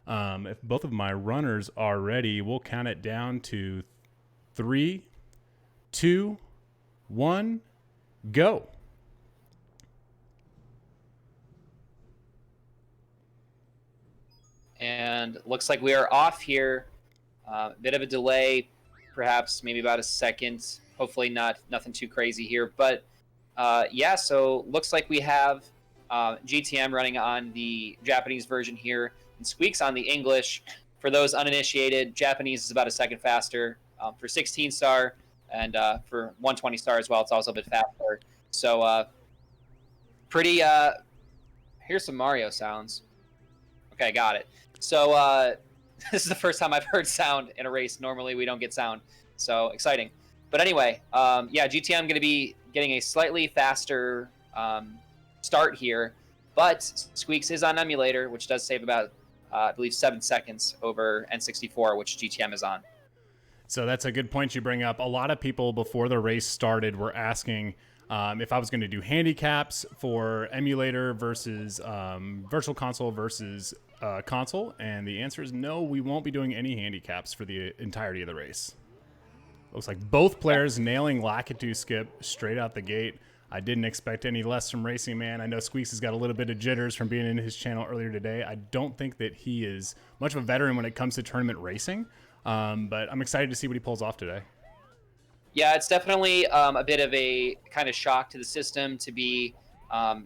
If both of my runners are ready, we'll count it down to 3, 2, 1, go. And looks like we are off here. A bit of a delay, perhaps maybe about a second. Hopefully nothing too crazy here. But yeah, so looks like we have GTM running on the Japanese version here and SqueeX on the English. For those uninitiated, Japanese is about a second faster for 16 star, and for 120 star as well, it's also a bit faster. So pretty. Here's some Mario sounds. Okay, got it. So this is the first time I've heard sound in a race. Normally we don't get sound, so exciting. But anyway, yeah, GTM going to be getting a slightly faster start here, but SqueeX is on emulator, which does save about, I believe, 7 seconds over N64, which GTM is on. So that's a good point you bring up. A lot of people before the race started were asking if I was going to do handicaps for emulator versus virtual console versus console, and the answer is no, we won't be doing any handicaps for the entirety of the race. Looks like both players nailing Lakitu skip straight out the gate. I didn't expect any less from Racingman. I know SqueeX has got a little bit of jitters from being in his channel earlier today. I don't think that he is much of a veteran when it comes to tournament racing, but I'm excited to see what he pulls off today. Yeah, it's definitely a bit of a kind of shock to the system to be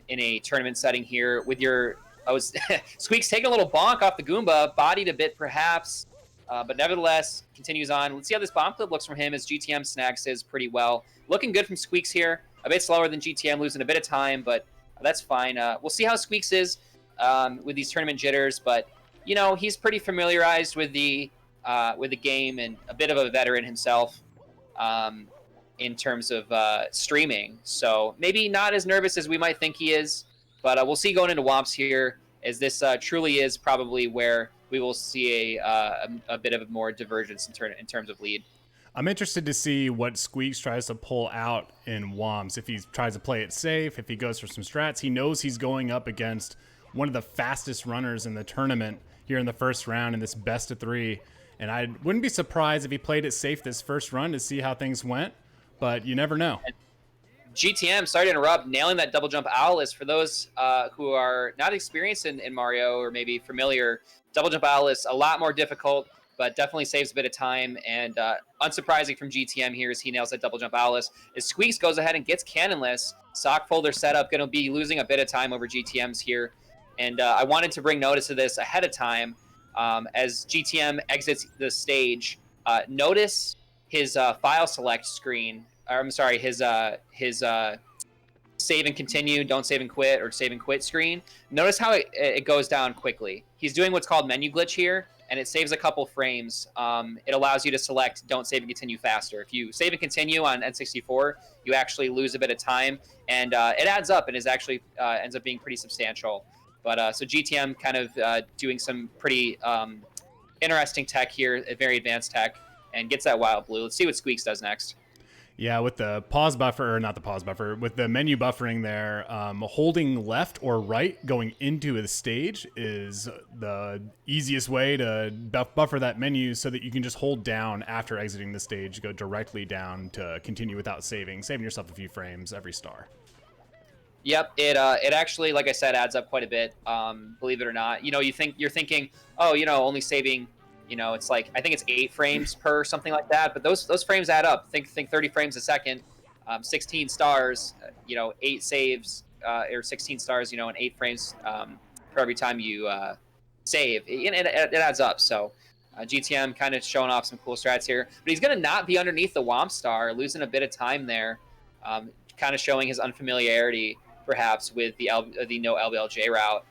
in a tournament setting here with your. SqueeX taking a little bonk off the Goomba, bodied a bit perhaps, but nevertheless continues on. Let's see how this bomb clip looks from him as GTM snags his pretty well. Looking good from SqueeX here. A bit slower than GTM, losing a bit of time, but that's fine. We'll see how SqueeX is with these tournament jitters, but you know he's pretty familiarized with the game and a bit of a veteran himself in terms of streaming. So maybe not as nervous as we might think he is, but we'll see going into Womps here, as this truly is probably where we will see a bit of a more divergence in terms of lead. I'm interested to see what SqueeX tries to pull out in Woms. If he tries to play it safe, if he goes for some strats. He knows he's going up against one of the fastest runners in the tournament here in the first round in this best of 3. And I wouldn't be surprised if he played it safe this first run to see how things went, but you never know. And GTM, sorry to interrupt, nailing that double jump owl is for those who are not experienced in Mario or maybe familiar. Double jump owl is a lot more difficult, but definitely saves a bit of time. And unsurprising from GTM here as he nails that double jump Alice. As SqueeX goes ahead and gets cannonless, sock folder setup, going to be losing a bit of time over GTM's here. And I wanted to bring notice of this ahead of time as GTM exits the stage. Notice his file select screen. Or, I'm sorry, his save and continue, don't save and quit, or save and quit screen. Notice how it goes down quickly. He's doing what's called menu glitch here, and it saves a couple frames. It allows you to select don't save and continue faster. If you save and continue on N64, you actually lose a bit of time, and it adds up and is actually ends up being pretty substantial. But so GTM kind of doing some pretty interesting tech here, very advanced tech, and gets that wild blue. Let's see what SqueeX does next. Yeah, with the pause buffer, or not the pause buffer, with the menu buffering there, holding left or right going into the stage is the easiest way to buffer that menu so that you can just hold down after exiting the stage, go directly down to continue without saving yourself a few frames every star. Yep, it actually, like I said, adds up quite a bit. Believe it or not, you know, you're thinking, oh, you know, only saving. You know, it's like, I think it's 8 frames per something like that, but those frames add up. Think 30 frames a second, 16 stars, you know, 8 saves, or 16 stars, you know, and 8 frames for every time you save. It adds up. So GTM kind of showing off some cool strats here, but he's going to not be underneath the Womp star, losing a bit of time there, kind of showing his unfamiliarity perhaps with the no LBLJ route.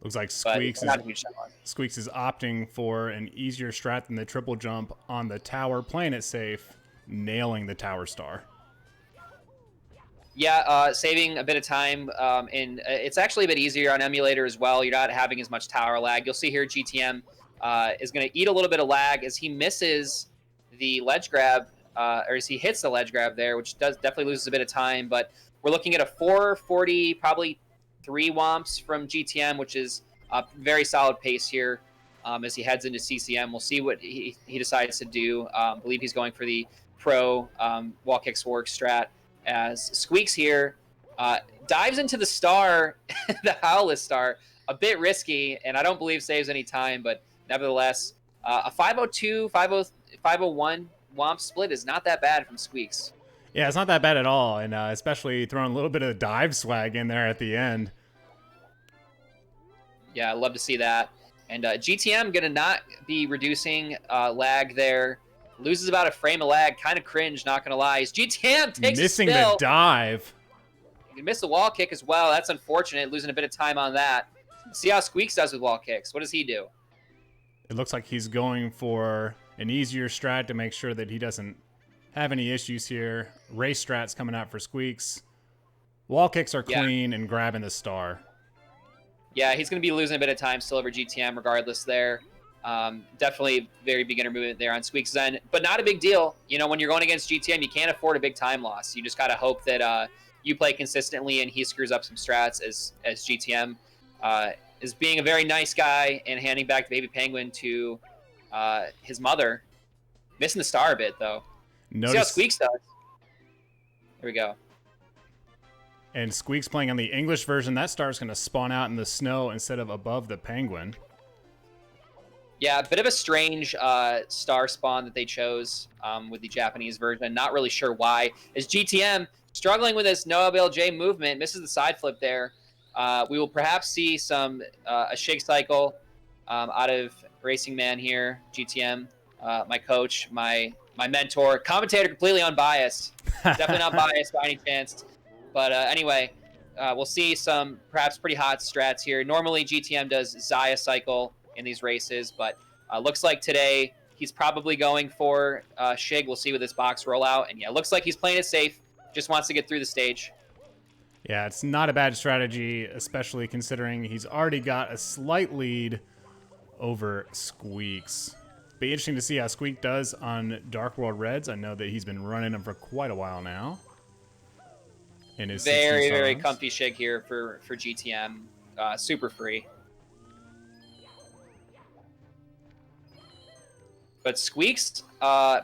Looks like SqueeX is opting for an easier strat than the triple jump on the tower, playing it safe, nailing the tower star. Yeah, saving a bit of time, and it's actually a bit easier on emulator as well. You're not having as much tower lag. You'll see here GTM is going to eat a little bit of lag as he misses the ledge grab, or as he hits the ledge grab there, which definitely loses a bit of time. But we're looking at a 440, probably 3 womps from GTM, which is Very solid pace here as he heads into CCM. We'll see what he decides to do. Believe he's going for the pro wall kicks work strat as SqueeX here dives into the star, the Howless star, a bit risky, and I don't believe saves any time, but nevertheless, a 502, 501 Womp split is not that bad from SqueeX. Yeah, it's not that bad at all, and especially throwing a little bit of dive swag in there at the end. Yeah, I love to see that. And GTM going to not be reducing lag there. Loses about a frame of lag. Kind of cringe, not going to lie. GTM takes Missing a spill. the dive. He missed the wall kick as well. That's unfortunate, losing a bit of time on that. See how SqueeX does with wall kicks. What does he do? It looks like he's going for an easier strat to make sure that he doesn't have any issues here. Race strats coming out for SqueeX. Wall kicks are clean and grabbing the star. Yeah, he's going to be losing a bit of time still over GTM regardless there. Definitely very beginner movement there on SqueeX's end, but not a big deal. You know, when you're going against GTM, you can't afford a big time loss. You just got to hope that you play consistently and he screws up some strats as GTM is being a very nice guy and handing back the baby penguin to his mother. Missing the star a bit, though. See how SqueeX does. There we go. And SqueeX playing on the English version, that star's going to spawn out in the snow instead of above the penguin. Yeah, a bit of a strange star spawn that they chose with the Japanese version. Not really sure why. As GTM struggling with this no LBLJ movement, misses the side flip there. We will perhaps see some a shake cycle out of Racingman here. GTM, my coach, my mentor, commentator, completely unbiased. Definitely not biased by any chance. But anyway, we'll see some perhaps pretty hot strats here. Normally, GTM does Zaya cycle in these races, but looks like today he's probably going for Shig. We'll see with this box rollout. And yeah, looks like he's playing it safe. Just wants to get through the stage. Yeah, it's not a bad strategy, especially considering he's already got a slight lead over SqueeX. Be interesting to see how SqueeX does on Dark World Reds. I know that he's been running them for quite a while now. Very comfy Shig here for GTM. Super free. But SqueeX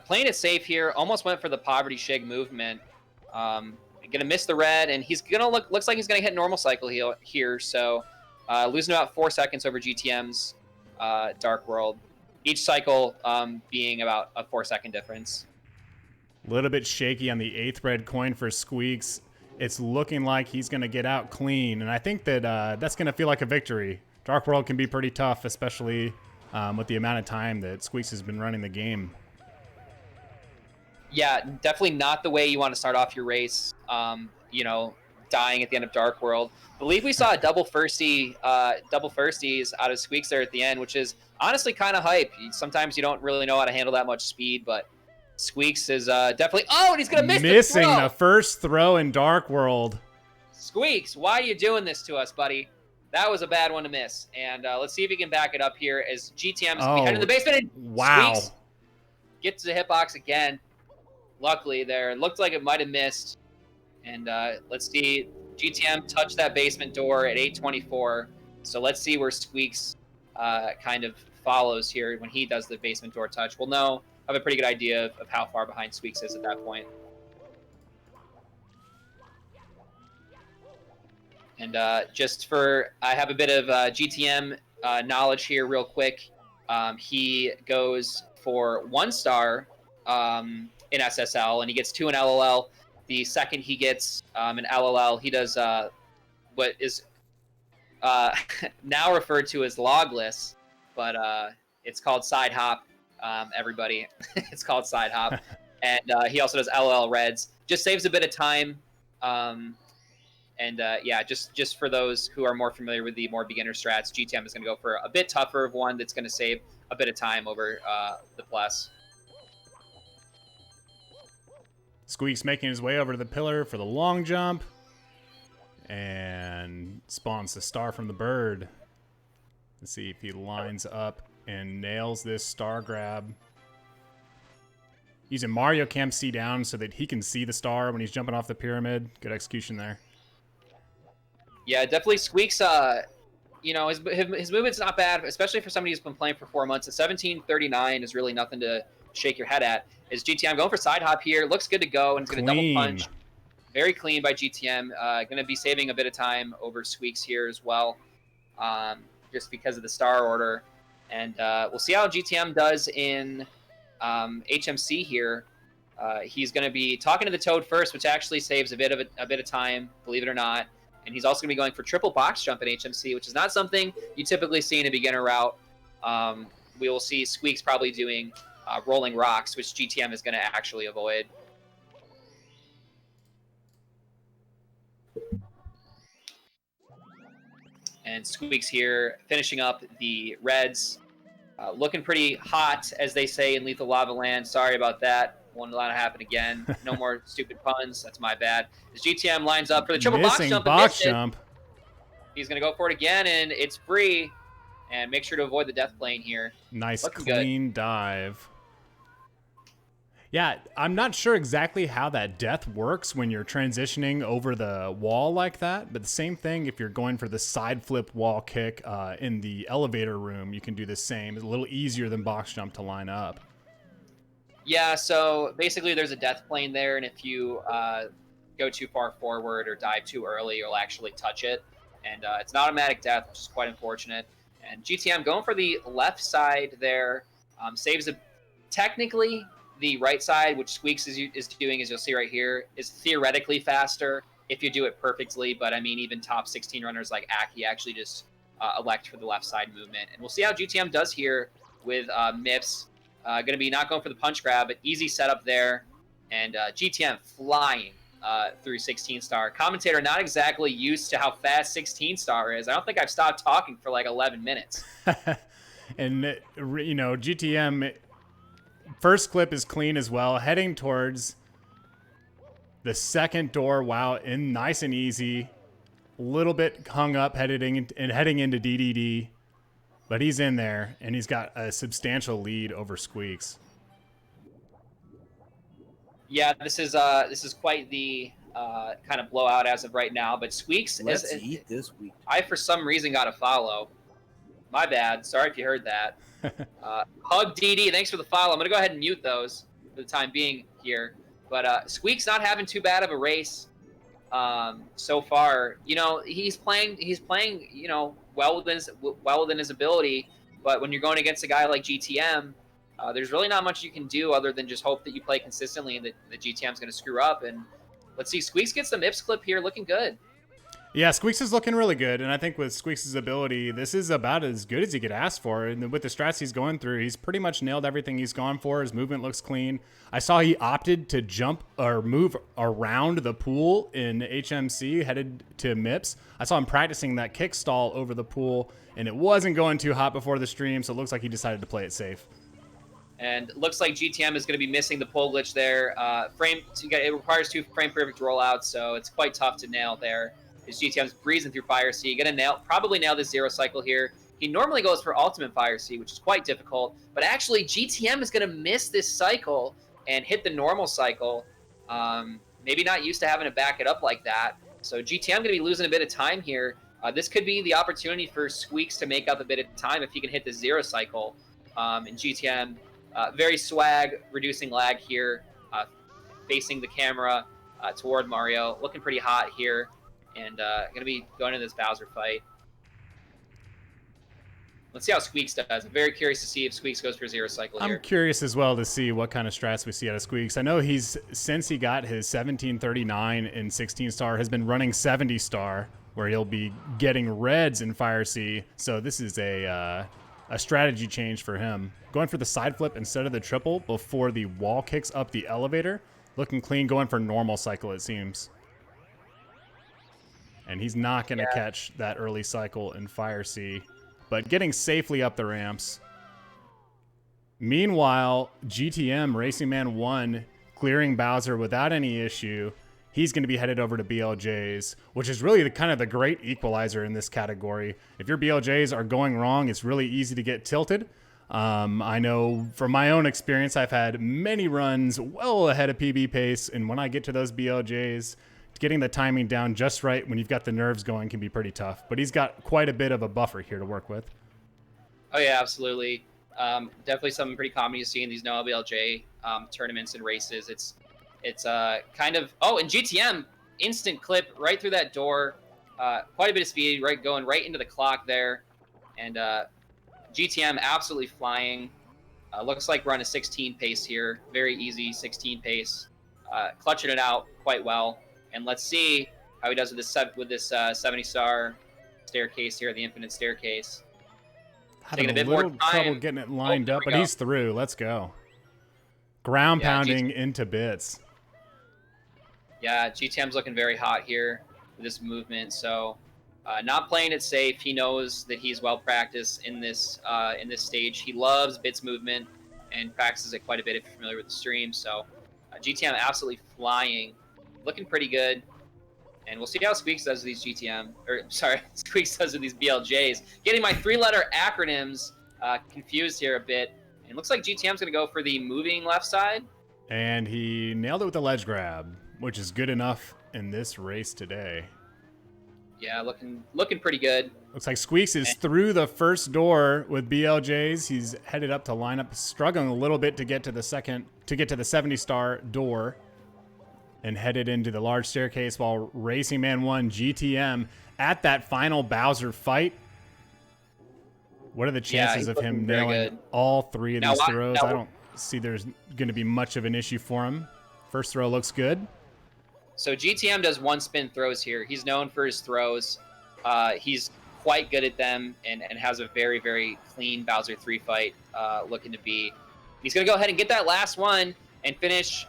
playing it safe here. Almost went for the poverty Shig movement. Gonna miss the red, and he's gonna looks like he's gonna hit normal cycle here. So losing about 4 seconds over GTM's Dark World. Each cycle being about a 4-second difference. A little bit shaky on the 8th red coin for SqueeX. It's looking like he's going to get out clean, and I think that that's going to feel like a victory. Dark World can be pretty tough, especially with the amount of time that SqueeX has been running the game. Yeah, definitely not the way you want to start off your race, you know, dying at the end of Dark World. I believe we saw a double firsties out of SqueeX there at the end, which is honestly kind of hype. Sometimes you don't really know how to handle that much speed, but SqueeX is definitely... Oh, and he's going to miss Missing the first throw in Dark World. SqueeX, why are you doing this to us, buddy? That was a bad one to miss. And let's see if he can back it up here as GTM's heading to the basement. Wow. SqueeX gets to the hitbox again. Luckily there. It looked like it might have missed. And let's see. GTM touched that basement door at 8:24. So let's see where SqueeX kind of follows here when he does the basement door touch. We'll know... have a pretty good idea of how far behind SqueeX is at that point. And just for, I have a bit of GTM knowledge here real quick. He goes for 1 star in SSL, and he gets 2 in LLL. The second he gets an LLL, he does what is now referred to as logless, but it's called side hop. Everybody, it's called side hop. And he also does LL Reds. Just saves a bit of time. Yeah, just for those who are more familiar with the more beginner strats, GTM is going to go for a bit tougher of one that's going to save a bit of time over the plus. SqueeX making his way over to the pillar for the long jump. And spawns the star from the bird. Let's see if he lines up and nails this star grab. Using Mario Cam C down so that he can see the star when he's jumping off the pyramid. Good execution there. Yeah, definitely SqueeX, you know, his movement's not bad, especially for somebody who's been playing for 4 months. A 1739 is really nothing to shake your head at. Is GTM going for side hop here? Looks good to go, and it's going to double punch. Very clean by GTM. Going to be saving a bit of time over SqueeX here as well, just because of the star order. And we'll see how GTM does in HMC here. He's going to be talking to the Toad first, which actually saves a bit of time, believe it or not. And he's also going to be going for triple box jump in HMC, which is not something you typically see in a beginner route. We will see SqueeX probably doing rolling rocks, which GTM is going to actually avoid. And SqueeX here finishing up the reds. Looking pretty hot, as they say in Lethal Lava Land. Sorry about that. Won't allow it to happen again. No more stupid puns. That's my bad. As GTM lines up for the triple box jump. He's going to go for it again, and it's free. And make sure to avoid the death plane here. Nice, clean dive. Yeah, I'm not sure exactly how that death works when you're transitioning over the wall like that, but the same thing if you're going for the side flip wall kick in the elevator room, you can do the same. It's a little easier than box jump to line up. Yeah, so basically there's a death plane there, and if you go too far forward or dive too early, you'll actually touch it. And it's an automatic death, which is quite unfortunate. And GTM going for the left side there, saves technically the right side, which SqueeX is doing, as you'll see right here, is theoretically faster if you do it perfectly. But I mean, even top 16 runners like Aki actually just elect for the left side movement. And we'll see how GTM does here with MIPS. Going to be not going for the punch grab, but easy setup there. And GTM flying through 16 star. Commentator not exactly used to how fast 16 star is. I don't think I've stopped talking for like 11 minutes. And, you know, GTM... First clip is clean as well, heading towards the second door. Wow, in nice and easy. A little bit hung up heading into DDD, but he's in there, and he's got a substantial lead over SqueeX. Yeah, this is quite the kind of blowout as of right now, but SqueeX Let's eat this week. I, for some reason, got a follow. My bad. Sorry if you heard that. Hug DD, thanks for the follow. I'm going to go ahead and mute those for the time being here. But SqueeX not having too bad of a race so far. You know, he's playing, you know, well within his ability. But when you're going against a guy like GTM, there's really not much you can do other than just hope that you play consistently and that the GTM's going to screw up. And let's see, SqueeX gets the MIPS clip here, looking good. Yeah, SqueeX is looking really good, and I think with SqueeX's ability, this is about as good as he could ask for. And with the strats he's going through, he's pretty much nailed everything he's gone for. His movement looks clean. I saw he opted to jump or move around the pool in HMC, headed to MIPS. I saw him practicing that kick stall over the pool, and it wasn't going too hot before the stream, so it looks like he decided to play it safe. And it looks like GTM is going to be missing the pole glitch there. It requires 2 frame perfect rollouts, so it's quite tough to nail there. His GTM's breezing through Fire Sea. Gonna probably nail this 0 cycle here. He normally goes for ultimate Fire Sea, which is quite difficult. But actually, GTM is gonna miss this cycle and hit the normal cycle. Maybe not used to having to back it up like that. So GTM gonna be losing a bit of time here. This could be the opportunity for SqueeX to make up a bit of time if he can hit the 0 cycle. And GTM, very swag, reducing lag here, facing the camera toward Mario. Looking pretty hot here. And going to be going into this Bowser fight. Let's see how SqueeX does. I'm very curious to see if SqueeX goes for 0 cycle here. I'm curious as well to see what kind of strats we see out of SqueeX. I know since he got his 1739 in 16 star, has been running 70 star, where he'll be getting reds in Fire Sea. So this is a strategy change for him. Going for the side flip instead of the triple before the wall kicks up the elevator. Looking clean, going for normal cycle, it seems. And he's not going to catch that early cycle in Fire Sea, but getting safely up the ramps. Meanwhile, GTM, Racingman1, clearing Bowser without any issue. He's going to be headed over to BLJs, which is really kind of the great equalizer in this category. If your BLJs are going wrong, it's really easy to get tilted. I know from my own experience, I've had many runs well ahead of PB pace, and when I get to those BLJs, getting the timing down just right when you've got the nerves going can be pretty tough. But he's got quite a bit of a buffer here to work with. Oh yeah, absolutely. Definitely something pretty common you see in these no LBLJ tournaments and races. It's kind of and GTM instant clip right through that door. Quite a bit of speed, right, going right into the clock there, and GTM absolutely flying. Looks like we're on a 16 pace here, very easy 16 pace, clutching it out quite well. And let's see how he does with this 70-star staircase here, the infinite staircase. Having a bit more trouble getting it lined up, but he's through. Let's go. Ground pounding into bits. Yeah, GTM's looking very hot here with this movement. So, not playing it safe. He knows that he's well practiced in this stage. He loves bits movement and practices it quite a bit if you're familiar with the stream. So, GTM absolutely flying, looking pretty good. And we'll see how SqueeX does with these SqueeX does with these BLJs. Getting my 3-letter acronyms confused here a bit. And it looks like GTM's going to go for the moving left side. And he nailed it with the ledge grab, which is good enough in this race today. Yeah, looking pretty good. Looks like SqueeX is through the first door with BLJs. He's headed up to lineup, struggling a little bit to get to the 70-star door. And headed into the large staircase while Racingman1 GTM at that final Bowser fight. What are the chances of him nailing all 3 of these throws? I don't see there's going to be much of an issue for him. First throw looks good. So GTM does 1-spin throws here. He's known for his throws. He's quite good at them and has a very, very clean Bowser 3 fight looking to be. He's going to go ahead and get that last one and finish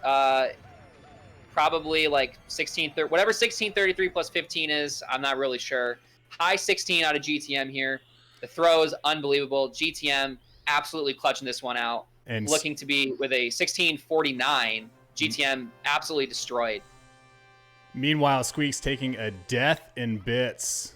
probably like 16, whatever 1633 plus 15 is. I'm not really sure. High 16 out of GTM here. The throws unbelievable. GTM absolutely clutching this one out. And looking to be with a 1649. GTM absolutely destroyed. Meanwhile, SqueeX taking a death in bits.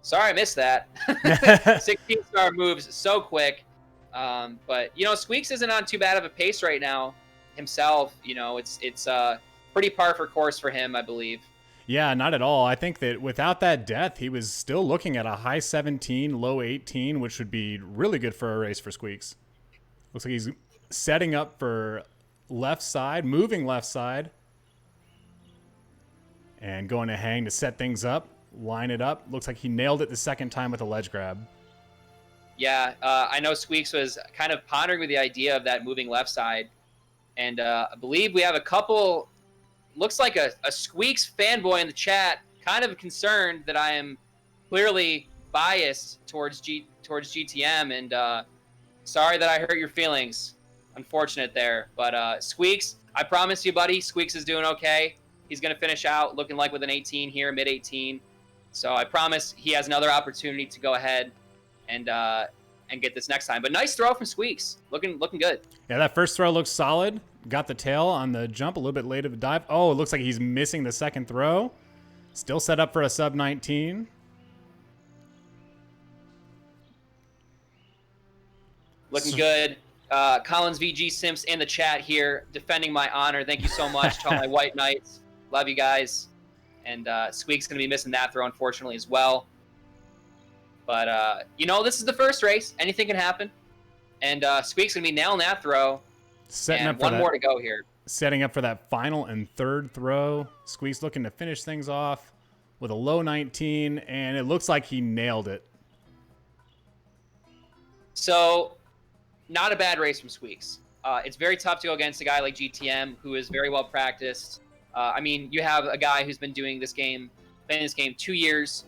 Sorry, I missed that. 16-star moves so quick. But, SqueeX isn't on too bad of a pace right now himself. It's pretty par for course for him, I believe. Yeah, not at all. I think that without that death, he was still looking at a high 17, low 18, which would be really good for a race for SqueeX. Looks like he's setting up for left side, moving left side, and going to hang to set things up, line it up. Looks like he nailed it the second time with a ledge grab. Yeah, I know SqueeX was kind of pondering with the idea of that moving left side. And I believe we have a couple, looks like a SqueeX fanboy in the chat, kind of concerned that I am clearly biased towards GTM. And sorry that I hurt your feelings. Unfortunate there. But SqueeX, I promise you, buddy, SqueeX is doing okay. He's going to finish out looking like with an 18 here, mid-18. So I promise he has another opportunity to go ahead and get this next time. But nice throw from SqueeX. Looking good. Yeah, that first throw looks solid. Got the tail on the jump a little bit late of the dive. Oh, it looks like he's missing the second throw. Still set up for a sub 19. Looking good. Collins VG Simps in the chat here, defending my honor. Thank you so much to all my White Knights. Love you guys. And SqueeX going to be missing that throw, unfortunately, as well. But, this is the first race. Anything can happen. And SqueeX going to be nailing that throw. Setting up for one more to go here. Setting up for that final and third throw. SqueeX looking to finish things off with a low 19, and it looks like he nailed it. So, not a bad race from SqueeX. It's very tough to go against a guy like GTM, who is very well practiced. You have a guy who's been playing this game 2 years,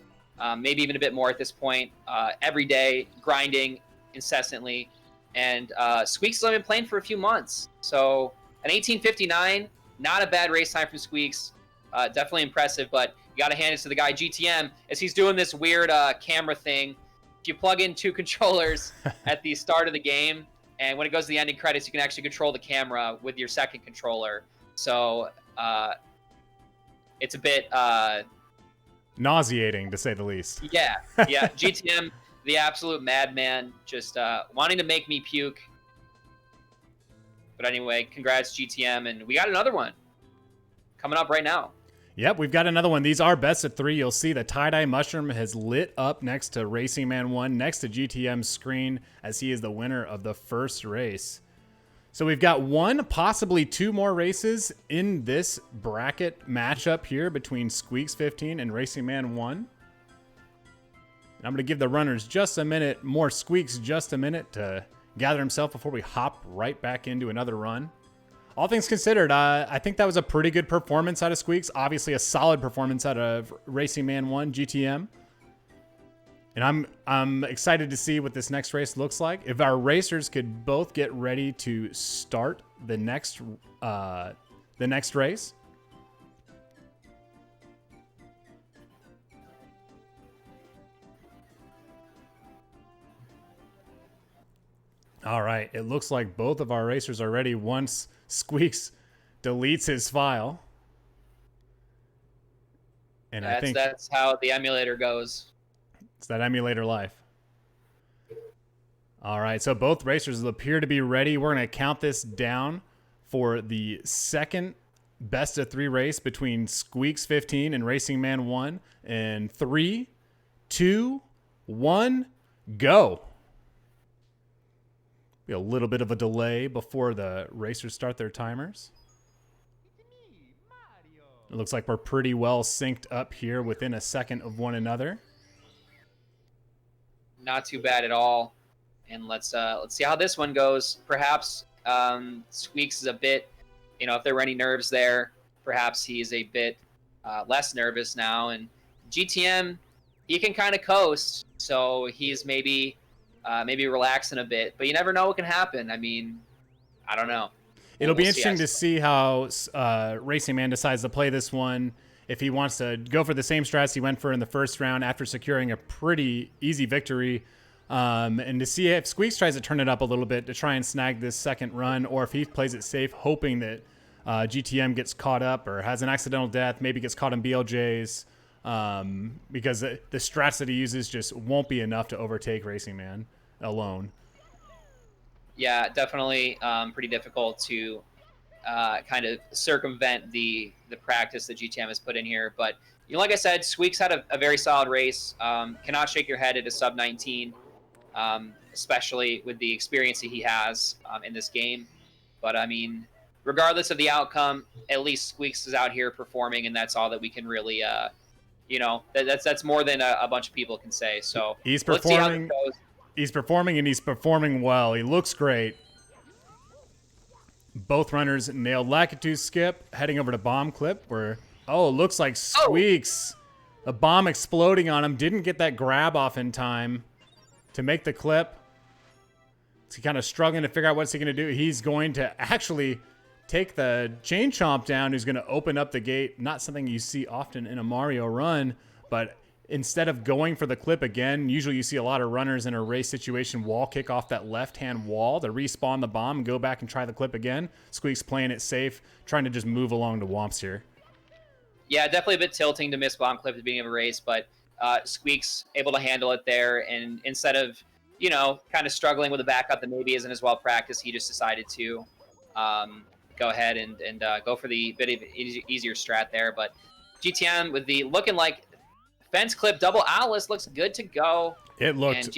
maybe even a bit more at this point, every day, grinding incessantly. And SqueeX has only been playing for a few months. So an 18:59, not a bad race time from SqueeX. Definitely impressive, but you got to hand it to the guy GTM as he's doing this weird camera thing. If you plug in 2 controllers at the start of the game, and when it goes to the ending credits, you can actually control the camera with your second controller. So it's a bit nauseating, to say the least. Yeah. GTM, the absolute madman, just wanting to make me puke. But anyway, congrats GTM, and we got another one coming up right now. Yep, we've got another one. These are best of 3. You'll see the tie-dye mushroom has lit up next to Racingman1, next to GTM's screen, as he is the winner of the first race. So we've got 1, possibly 2 more races in this bracket matchup here between SqueeX15 and Racingman1. And I'm going to give the runners just a minute, more Squeaks just a minute to gather himself before we hop right back into another run. All things considered, I think that was a pretty good performance out of Squeaks. Obviously, a solid performance out of Racingman1 GTM. And I'm excited to see what this next race looks like. If our racers could both get ready to start the next race. All right, it looks like both of our racers are ready once Squeaks deletes his file. And I think that's how the emulator goes. It's that emulator life. All right, so both racers appear to be ready. We're going to count this down for the second best of 3 race between SqueeX15 and Racingman1. And 3, 2, 1, go. Be a little bit of a delay before the racers start their timers. It looks like we're pretty well synced up here within a second of one another. Not too bad at all. And let's see how this one goes. Perhaps Squeaks is a bit, if there were any nerves there, perhaps he is a bit less nervous now. And GTM, he can kind of coast, so he's maybe relaxing a bit. But you never know what can happen. I mean, I don't know. It'll be interesting to see how Racingman decides to play this one. If he wants to go for the same strats he went for in the first round after securing a pretty easy victory, and to see if Squeaks tries to turn it up a little bit to try and snag this second run, or if he plays it safe, hoping that GTM gets caught up or has an accidental death, maybe gets caught in BLJs, because the strats that he uses just won't be enough to overtake Racingman alone. Yeah, definitely pretty difficult to kind of circumvent the practice that GTM has put in here. But, like I said, Squeaks had a very solid race. Cannot shake your head at a sub-19, especially with the experience that he has in this game. But, I mean, regardless of the outcome, at least Squeaks is out here performing, and that's all that we can really, that's more than a bunch of people can say. So he's performing. Let's see how it goes. He's performing, and he's performing well. He looks great. Both runners nailed Lakitu skip, heading over to bomb clip where, it looks like Squeaks, a bomb exploding on him, didn't get that grab off in time to make the clip. He's kind of struggling to figure out what's he going to do. He's going to actually take the chain chomp down, who's going to open up the gate. Not something you see often in a Mario run, but instead of going for the clip again, usually you see a lot of runners in a race situation wall kick off that left-hand wall to respawn the bomb and go back and try the clip again. Squeaks playing it safe, trying to just move along to Womps here. Yeah, definitely a bit tilting to miss bomb clip at the beginning of a race, but Squeaks able to handle it there. And instead of, kind of struggling with a backup that maybe isn't as well practiced, he just decided to go ahead and go for the bit of easier strat there. But GTM with the looking like fence clip double Alice looks good to go. It looked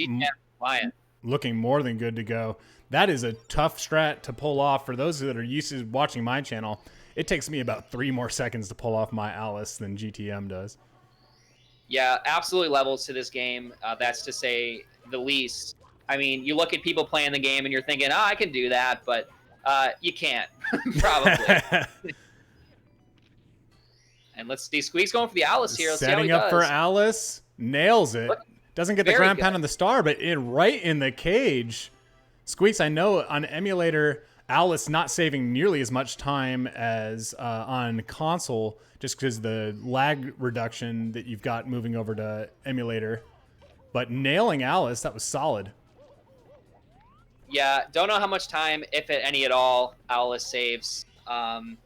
looking more than good to go. That is a tough strat to pull off. For those that are used to watching my channel, it takes me about 3 more seconds to pull off my Alice than GTM does. Yeah, absolutely levels to this game. That's to say the least. I mean, you look at people playing the game and you're thinking, I can do that, but you can't, probably. And let's see, Squeaks going for the Alice here. Let's setting see how he up does. for Alice, nails it. Doesn't get the ground pound on the star, but right in the cage. Squeaks, I know on emulator, Alice not saving nearly as much time as on console, just because the lag reduction that you've got moving over to emulator. But nailing Alice, that was solid. Yeah, don't know how much time, if any at all, Alice saves on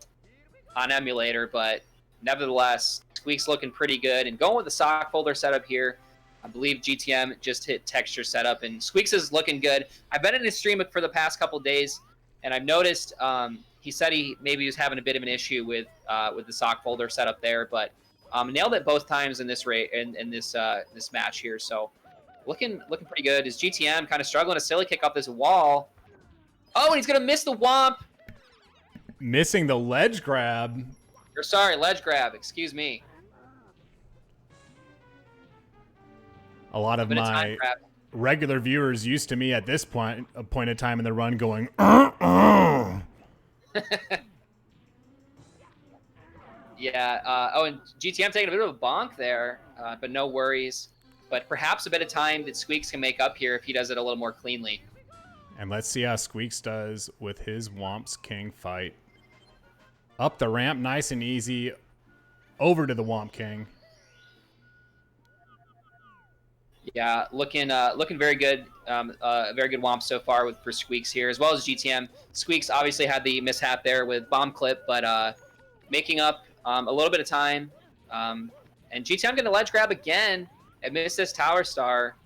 emulator, but nevertheless, Squeaks looking pretty good. And going with the sock folder setup here, I believe GTM just hit texture setup, and Squeaks is looking good. I've been in his stream for the past couple days. And I've noticed he said he maybe was having a bit of an issue with the sock folder setup there, but nailed it both times in this this match here. So looking pretty good. Is GTM kind of struggling to silly kick off this wall? Oh, and he's gonna miss the womp. Missing the ledge grab. Or sorry, ledge grab. Excuse me. A lot of my regular viewers used to me at this point of time in the run going, Yeah. Oh, and GTM taking a bit of a bonk there, but no worries. But perhaps a bit of time that SqueeX can make up here if he does it a little more cleanly. And let's see how SqueeX does with his Womps King fight. Up the ramp, nice and easy, over to the Womp King. Yeah, looking very good. Very good Womp so far for SqueeX here, as well as GTM. SqueeX obviously had the mishap there with bomb clip, but making up a little bit of time. And GTM getting a ledge grab again and missed this tower star.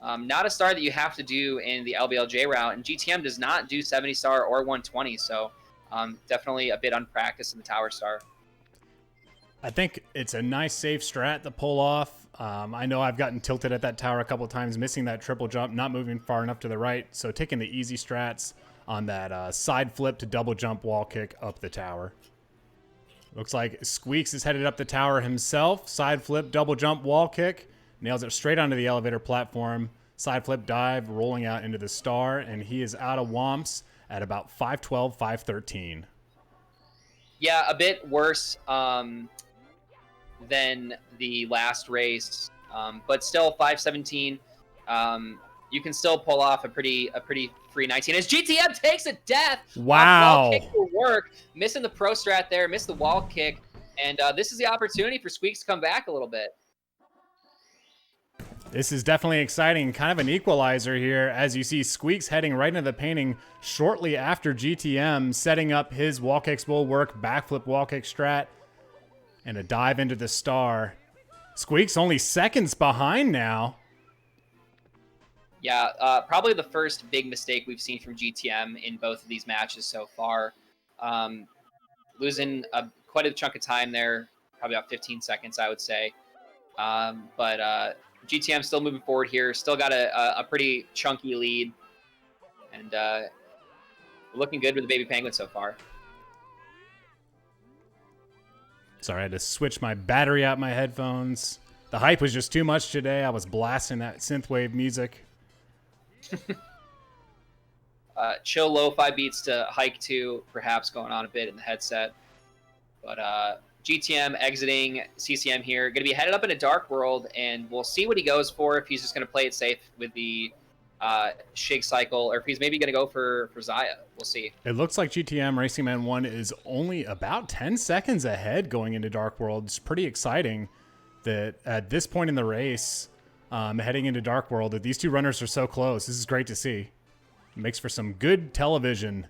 Not a star that you have to do in the LBLJ route, and GTM does not do 70 star or 120, so definitely a bit unpracticed in the tower star. I think it's a nice, safe strat to pull off. I know I've gotten tilted at that tower a couple times, missing that triple jump, not moving far enough to the right, so taking the easy strats on that side flip to double jump wall kick up the tower. Looks like SqueeX is headed up the tower himself. Side flip, double jump, wall kick. Nails it straight onto the elevator platform. Side flip dive, rolling out into the star, and he is out of Womps at about 512, 513. Yeah, a bit worse than the last race, but still 517. You can still pull off a pretty free 19 as GTM takes a death. Wow. Wall kick will work. Missing the pro strat there, missed the wall kick, and this is the opportunity for SqueeX to come back a little bit. This is definitely exciting. Kind of an equalizer here as you see SqueeX heading right into the painting shortly after GTM, setting up his wall kicks will work, backflip wall kick strat, and a dive into the star. SqueeX only seconds behind now. Yeah, probably the first big mistake we've seen from GTM in both of these matches so far. Losing quite a chunk of time there, probably about 15 seconds, I would say. But GTM still moving forward here, still got a pretty chunky lead, and looking good with the Baby Penguin so far. Sorry, I had to switch my battery out my headphones. The hype was just too much today. I was blasting that synthwave music. Chill lo-fi beats to hike to, perhaps going on a bit in the headset. But GTM exiting CCM here, going to be headed up into Dark World, and we'll see what he goes for, if he's just going to play it safe with the Shig cycle, or if he's maybe going to go for Zaya. We'll see. It looks like GTM Racingman1 is only about 10 seconds ahead going into Dark World. It's pretty exciting that at this point in the race, heading into Dark World, that these two runners are so close. This is great to see. It makes for some good television.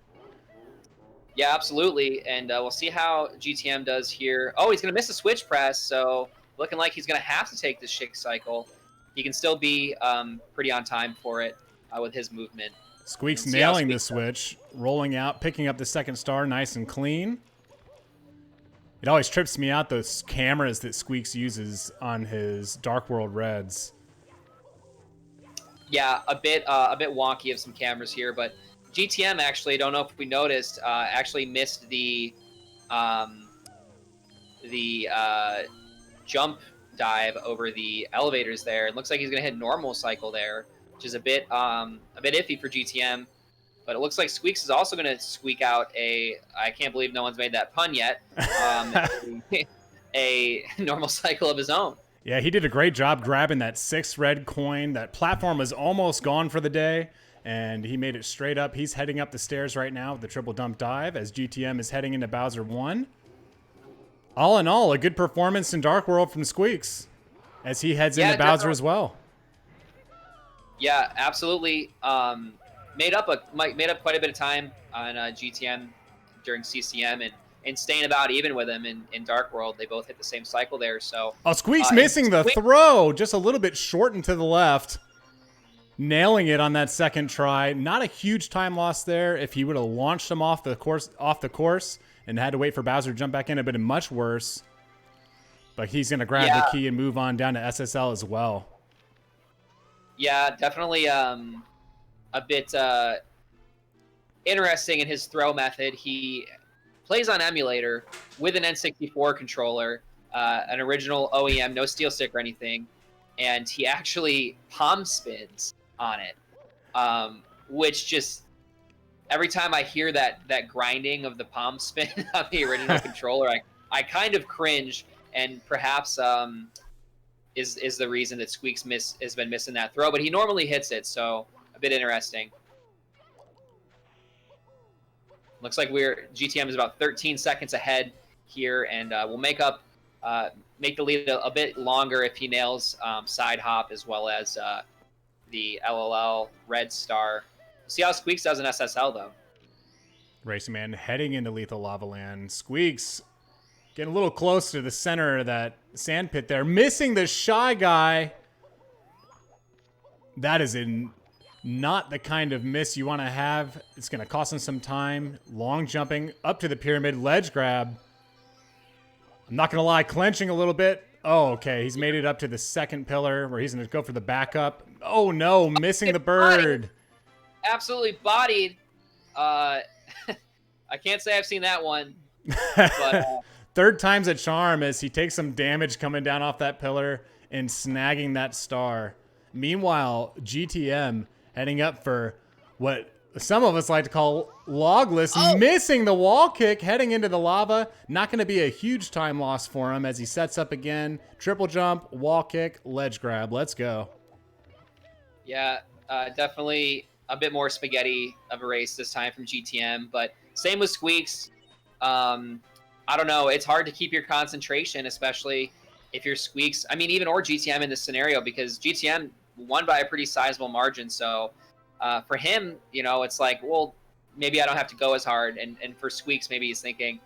Yeah, absolutely. And we'll see how GTM does here. Oh, he's going to miss a switch press, so looking like he's going to have to take this Shig cycle. He can still be pretty on time for it with his movement. SqueeX nailing the switch, rolling out, picking up the second star nice and clean. It always trips me out, those cameras that SqueeX uses on his Dark World Reds. Yeah, a bit wonky of some cameras here, but GTM actually, I don't know if we noticed, actually missed the jump dive over the elevators there. It looks like he's going to hit normal cycle there, which is a bit iffy for GTM. But it looks like SqueeX is also going to squeak out I can't believe no one's made that pun yet, a normal cycle of his own. Yeah, he did a great job grabbing that 6 red coin. That platform was almost gone for the day, and he made it straight up. He's heading up the stairs right now with the triple dump dive as GTM is heading into Bowser 1. All in all, a good performance in Dark World from SqueeX as he heads into Bowser as well. Yeah, absolutely. Made up quite a bit of time on GTM during CCM and staying about even with him in Dark World. They both hit the same cycle there. So SqueeX missing the throw, just a little bit short and to the left. nailing it on that second try. Not a huge time loss there. If he would have launched him off the course and had to wait for Bowser to jump back in, it would have been much worse. But he's going to grab the key and move on down to SSL as well. Yeah, definitely a bit interesting in his throw method. He plays on emulator with an N64 controller, an original OEM, no steel stick or anything, and he actually palm spins on it, which just every time I hear that grinding of the palm spin on the original controller, I kind of cringe, and perhaps is the reason that SqueeX has been missing that throw, but he normally hits it, so a bit interesting. Looks like GTM is about 13 seconds ahead here, and we'll make the lead a bit longer if he nails side hop as well as the LLL red star. We'll see how SqueeX does in SSL though. Racingman heading into Lethal Lava Land. SqueeX getting a little close to the center of that sand pit there, missing the Shy Guy. That is not the kind of miss you want to have. It's going to cost him some time. Long jumping up to the pyramid, ledge grab. I'm not going to lie, clenching a little bit. Oh, okay. He's made it up to the second pillar where he's going to go for the backup. Oh, no. Missing the bird. Absolutely bodied. I can't say I've seen that one. But, third time's a charm as he takes some damage coming down off that pillar and snagging that star. Meanwhile, GTM heading up for what some of us like to call logless, missing the wall kick, heading into the lava. Not going to be a huge time loss for him as he sets up again. Triple jump, wall kick, ledge grab. Let's go. Yeah, definitely a bit more spaghetti of a race this time from GTM, but same with SqueeX. I don't know. It's hard to keep your concentration, especially if you're SqueeX. I mean, even or GTM in this scenario, because GTM won by a pretty sizable margin. So for him, it's like, well, maybe I don't have to go as hard. And for SqueeX, maybe he's thinking,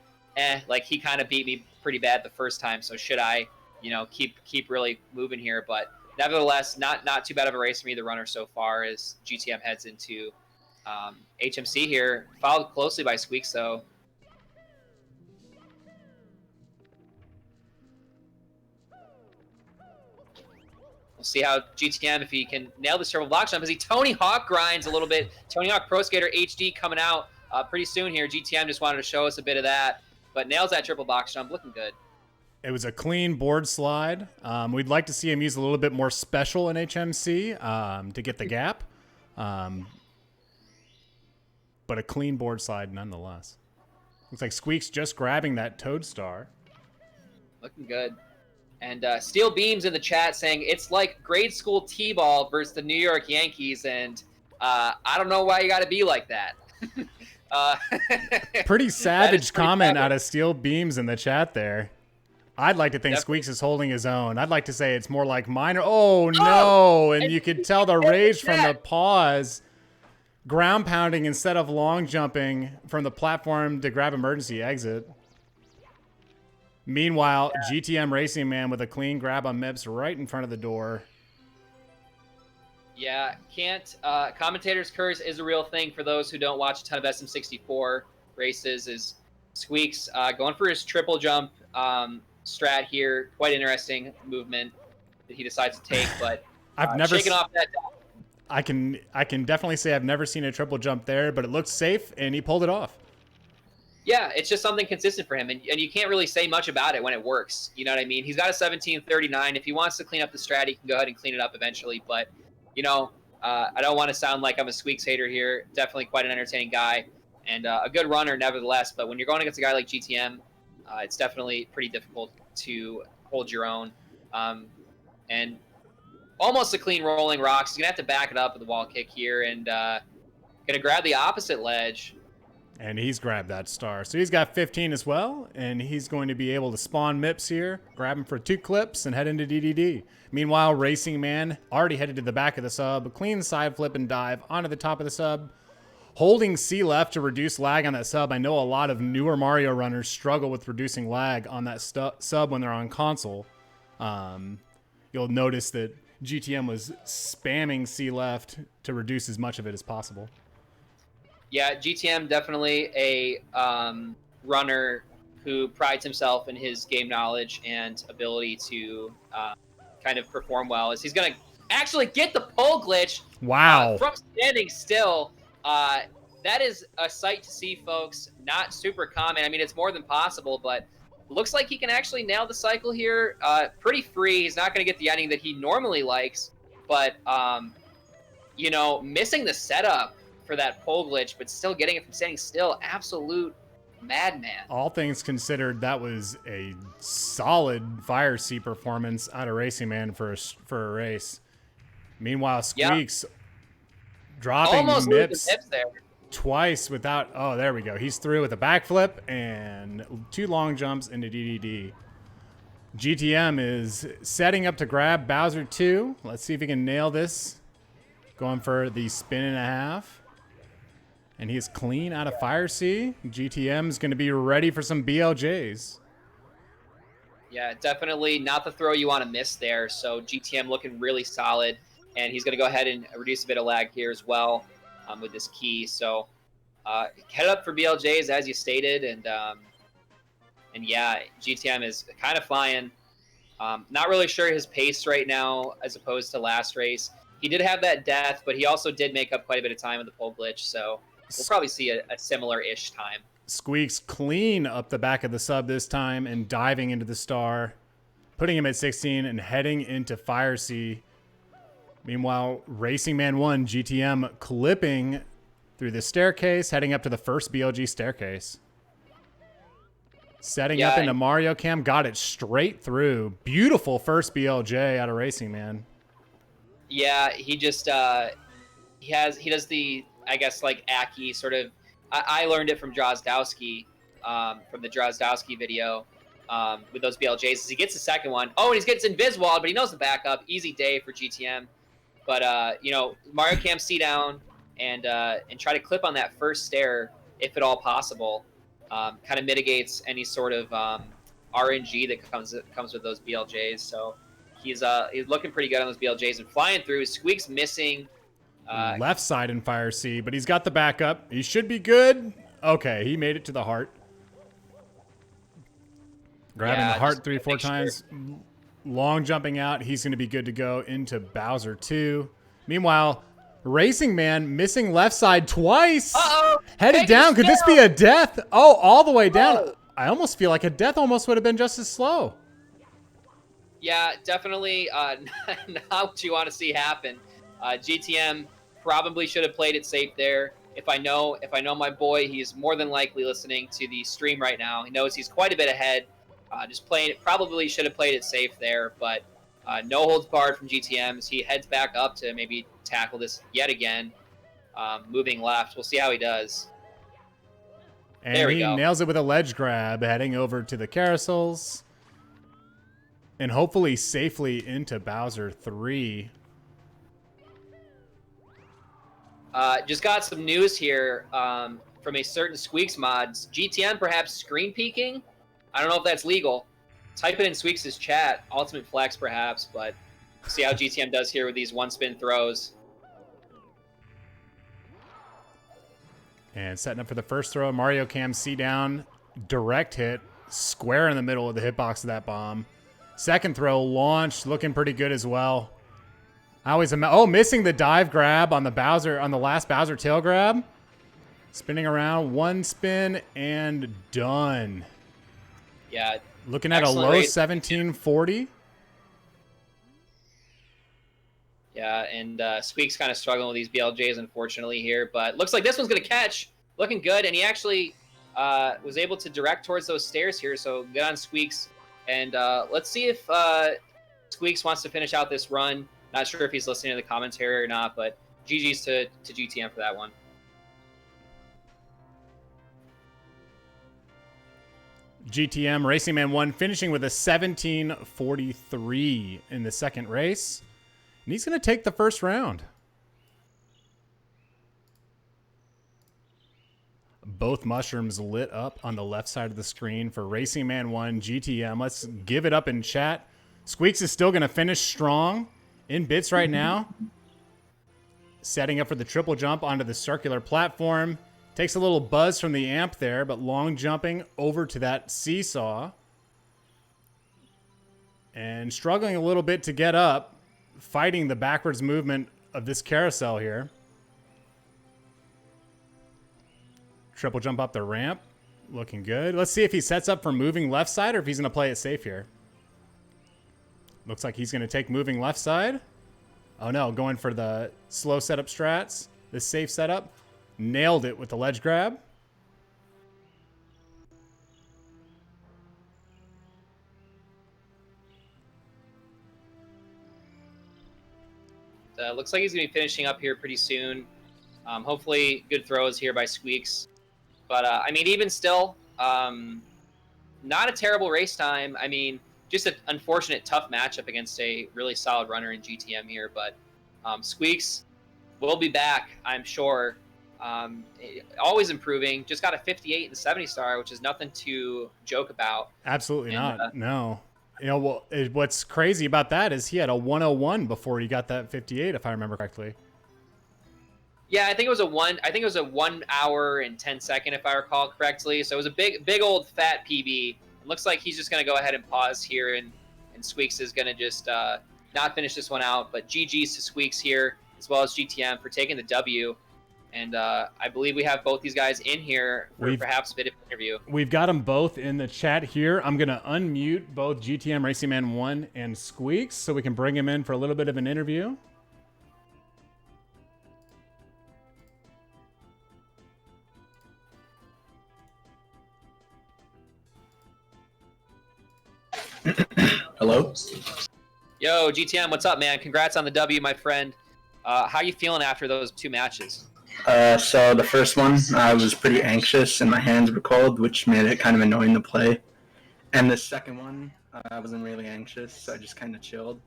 like he kind of beat me pretty bad the first time. So should I, keep really moving here? But nevertheless, not too bad of a race for me, the runner so far, as GTM heads into HMC here, followed closely by SqueeX though. We'll see how GTM, if he can nail this triple block jump, as he Tony Hawk grinds a little bit. Tony Hawk Pro Skater HD coming out pretty soon here. GTM just wanted to show us a bit of that, but nails that triple box jump, looking good. It was a clean board slide. We'd like to see him use a little bit more special in HMC to get the gap, but a clean board slide nonetheless. Looks like SqueeX just grabbing that Toad Star. Looking good. And Steel Beams in the chat saying it's like grade school T-ball versus the New York Yankees, and I don't know why you got to be like that. Pretty savage comment out of Steel Beams in the chat there. I'd like to think SqueeX is holding his own. I'd like to say it's more like minor. Oh, no. And you could tell the rage from the pause. Ground pounding instead of long jumping from the platform to grab emergency exit. Meanwhile, GTM Racingman with a clean grab on Mips right in front of the door. Yeah, can't. Commentator's curse is a real thing for those who don't watch a ton of SM64 races. Is SqueeX going for his triple jump strat here? Quite interesting movement that he decides to take, but I've never shaking off that. I can definitely say I've never seen a triple jump there, but it looked safe and he pulled it off. Yeah, it's just something consistent for him, and you can't really say much about it when it works. You know what I mean? He's got a 1739. If he wants to clean up the strat, he can go ahead and clean it up eventually. But, I don't want to sound like I'm a SqueeX hater here. Definitely quite an entertaining guy and a good runner nevertheless. But when you're going against a guy like GTM, it's definitely pretty difficult to hold your own. And almost a clean rolling rocks. He's going to have to back it up with the wall kick here and going to grab the opposite ledge. And he's grabbed that star. So he's got 15 as well, and he's going to be able to spawn Mips here, grab him for 2 clips, and head into DDD. Meanwhile, Racingman already headed to the back of the sub, a clean side flip and dive onto the top of the sub, holding C left to reduce lag on that sub. I know a lot of newer Mario runners struggle with reducing lag on that sub when they're on console. You'll notice that GTM was spamming C left to reduce as much of it as possible. Yeah, GTM definitely a runner who prides himself in his game knowledge and ability to kind of perform well. As he's going to actually get the pole glitch from standing still. That is a sight to see, folks. Not super common. I mean, it's more than possible, but looks like he can actually nail the cycle here. Pretty free. He's not going to get the ending that he normally likes, but, you know, missing the setup for that pole glitch, but still getting it from standing still. Absolute madman. All things considered, that was a solid Fire Sea performance out of Racingman for a race. Meanwhile, SqueeX dropping almost MIPS there twice without. Oh, there we go. He's through with a backflip and 2 long jumps into DDD. GTM is setting up to grab Bowser 2. Let's see if he can nail this. Going for the spin and a half. And he is clean out of Fire Sea. GTM is going to be ready for some BLJs. Yeah, definitely not the throw you want to miss there. So GTM looking really solid. And he's going to go ahead and reduce a bit of lag here as well with this key. So head up for BLJs, as you stated. And yeah, GTM is kind of flying. Not really sure his pace right now as opposed to last race. He did have that death, but he also did make up quite a bit of time with the pole glitch. So we'll probably see a similar-ish time. SqueeX clean up the back of the sub this time and diving into the star, putting him at 16 and heading into Fire Sea. Meanwhile, Racingman1 GTM clipping through the staircase, heading up to the first BLG staircase. Setting up into Mario Cam, got it straight through. Beautiful first BLJ out of Racingman. Yeah, he just he does the, I guess, like Aki sort of. I learned it from Drozdowski, from the Drozdowski video with those BLJs. As he gets the second one, and he gets Inviswalled, but he knows the backup. Easy day for GTM. But you know, Mario Cam C down and try to clip on that first stair if at all possible. Kind of mitigates any sort of RNG that comes with those BLJs. So he's looking pretty good on those BLJs and flying through. SqueeX missing left side in Fire Sea, but he's got the backup. He should be good. Okay, he made it to the heart. Grabbing the heart 3-4 times. Sure. Long jumping out. He's going to be good to go into Bowser 2. Meanwhile, Racingman missing left side twice. Headed down. Could this be a death? Oh, all the way down. I almost feel like a death almost would have been just as slow. Yeah, definitely not what you want to see happen. GTM probably should have played it safe there. If I know my boy, he's more than likely listening to the stream right now. He knows he's quite a bit ahead. Just playing it, probably should have played it safe there, but no holds barred from GTM as he heads back up to maybe tackle this yet again, moving left. We'll see how he does. And there he nails it with a ledge grab, heading over to the carousels, and hopefully safely into Bowser 3. Just got some news here from a certain SqueeX mods. GTM perhaps screen peeking. I don't know if that's legal. Type it in SqueeX's chat. Ultimate flex, perhaps, but see how GTM does here with these one-spin throws. And setting up for the first throw. Mario Cam C down. Direct hit. Square in the middle of the hitbox of that bomb. Second throw launched. Looking pretty good as well. Missing the dive grab on the last Bowser tail grab. Spinning around. One spin and done. Yeah. Looking at a low 1740. Yeah, and SqueeX kind of struggling with these BLJs, unfortunately, here. But looks like this one's going to catch. Looking good. And he actually was able to direct towards those stairs here. So good on SqueeX. And let's see if SqueeX wants to finish out this run. Not sure if he's listening to the commentary or not, but GG's to GTM for that one. GTM Racingman1 finishing with a 17:43 in the second race. And he's going to take the first round. Both mushrooms lit up on the left side of the screen for Racingman1 GTM. Let's give it up in chat. SqueeX is still going to finish strong In bits right now. Setting up for the triple jump onto the circular platform. Takes a little buzz from the amp there, but long jumping over to that seesaw. And struggling a little bit to get up. Fighting the backwards movement of this carousel here. Triple jump up the ramp. Looking good. Let's see if he sets up for moving left side or if he's going to play it safe here. Looks like he's going to take moving left side. Oh no, going for the slow setup strats. The safe setup. Nailed it with the ledge grab. Looks like he's going to be finishing up here pretty soon. Hopefully good throws here by SqueeX. But, I mean, even still, not a terrible race time. I mean, just an unfortunate, tough matchup against a really solid runner in GTM here. But SqueeX will be back, I'm sure. Always improving. Just got a 58 in the 70 star, which is nothing to joke about. Absolutely not. No. You know, well, what's crazy about that is he had a 101 before he got that 58, if I remember correctly. Yeah, I think it was a 1 hour and 10 second, if I recall correctly. So it was a big old fat PB. It looks like he's just going to go ahead and pause here, and SqueeX is going to just not finish this one out. But GG's to SqueeX here, as well as GTM for taking the W. And I believe we have both these guys in here for perhaps a bit of an interview. We've got them both in the chat here. I'm going to unmute both GTM Racingman1 and SqueeX so we can bring him in for a little bit of an interview. Hello? Yo, GTM, what's up, man? Congrats on the W, my friend. How you feeling after those two matches? So the first one, I was pretty anxious and my hands were cold, which made it kind of annoying to play. And the second one, I wasn't really anxious, so I just kind of chilled.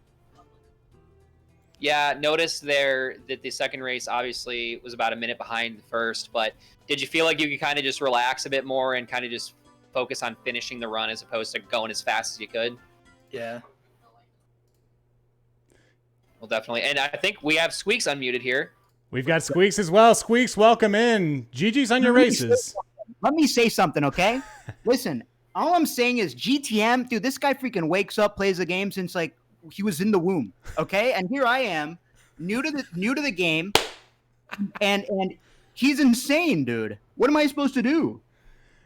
Yeah, noticed there that the second race obviously was about a minute behind the first, but did you feel like you could kind of just relax a bit more and kind of just focus on finishing the run as opposed to going as fast as you could? Yeah. Well, definitely. And I think we have SqueeX unmuted here. We've got SqueeX as well. SqueeX, welcome in. GG's on your races. Let me say something, okay? Listen, all I'm saying is GTM, dude, this guy freaking wakes up, plays the game since like he was in the womb, okay? And here I am, new to the game, and he's insane, dude. What am I supposed to do?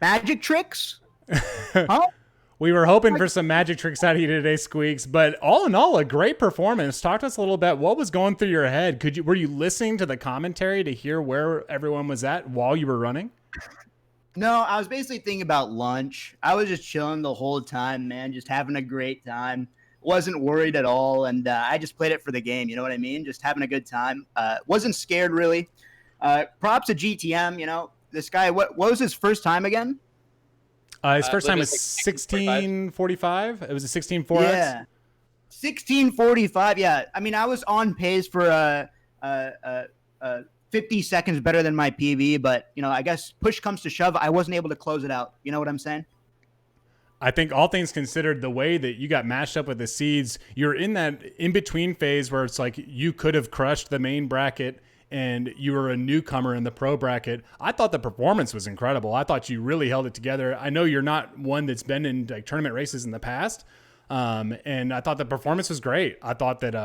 Magic tricks? Huh? We were hoping for some magic tricks out of you today, SqueeX, but all in all, a great performance. Talk to us a little bit. What was going through your head? Were you listening to the commentary to hear where everyone was at while you were running? No, I was basically thinking about lunch. I was just chilling the whole time, man, just having a great time. Wasn't worried at all, and I just played it for the game, you know what I mean? Just having a good time. Wasn't scared, really. Props to GTM, you know. This guy, what was his first time again? His first time was 16:45. It was a 16:4X. Yeah, 16:45. Yeah, I mean, I was on pace for 50 seconds better than my PB, but you know, I guess push comes to shove, I wasn't able to close it out. You know what I'm saying? I think all things considered, the way that you got matched up with the seeds, you're in that in-between phase where it's like you could have crushed the main bracket and you were a newcomer in the pro bracket. I thought the performance was incredible. I thought you really held it together. I know you're not one that's been in like tournament races in the past, and I thought the performance was great. I thought that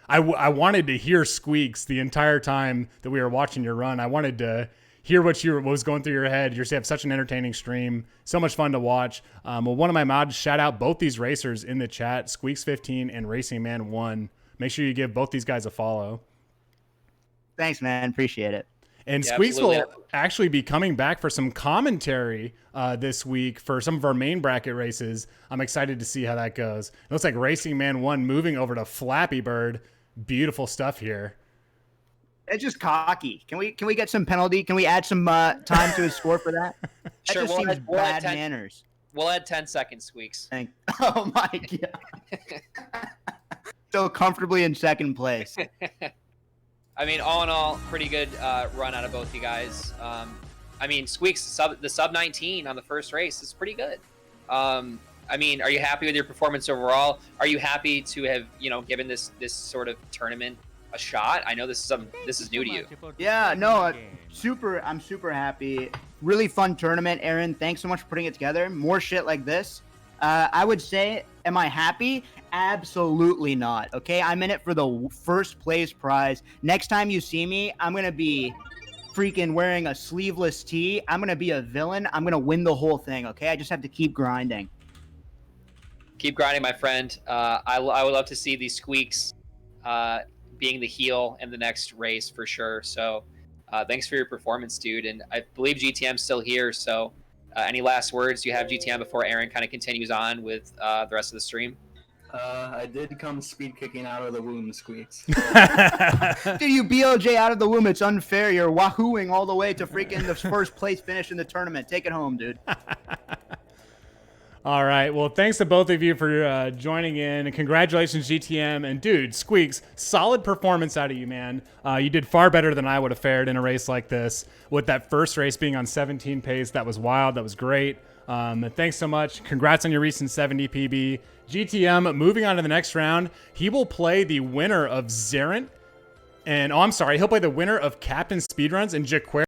I wanted to hear SqueeX the entire time that we were watching your run. I wanted to hear what was going through your head. You have such an entertaining stream, so much fun to watch. Well, one of my mods, shout out both these racers in the chat, SqueeX15 and Racingman1. Make sure you give both these guys a follow. Thanks, man. Appreciate it. And Yeah, SqueeX absolutely. will actually be coming back for some commentary this week for some of our main bracket races. I'm excited to see how that goes. It looks like Racingman1 moving over to Flappy Bird. Beautiful stuff here. It's just cocky. Can we get some penalty? Can we add some time to his score for that? That Sure, just we'll seems add bad 10 manners. We'll add 10 seconds, SqueeX. Oh my god. So comfortably in second place. I mean, all in all, pretty good run out of both you guys. I mean, SqueeX, the sub 19 on the first race is pretty good. I mean, are you happy with your performance overall? Are you happy to have, given this sort of tournament a shot? I know this is new to you. Yeah, no, I'm super happy. Really fun tournament, Aaron. Thanks so much for putting it together. More shit like this. I would say, am I happy? Absolutely not. Okay, I'm in it for the first place prize. Next time you see me, I'm gonna be freaking wearing a sleeveless tee. I'm gonna be a villain. I'm gonna win the whole thing. Okay, I just have to keep grinding. Keep grinding, my friend. I would love to see these Squeaks being the heel in the next race for sure. So thanks for your performance, dude. And I believe GTM's still here. So any last words you have, GTM, before Aaron kind of continues on with the rest of the stream? I did come speed kicking out of the womb, Squeaks. Dude, you BLJ out of the womb. It's unfair. You're wahooing all the way to freaking the first place finish in the tournament. Take it home, dude. All right. Well, thanks to both of you for joining in. And congratulations, GTM. And dude, Squeaks, solid performance out of you, man. You did far better than I would have fared in a race like this. With that first race being on 17 pace, that was wild. That was great. Thanks so much. Congrats on your recent 70 PB. GTM, moving on to the next round. He will play the winner of Zarent. And, I'm sorry, he'll play the winner of Captain Speedruns and Jaquer.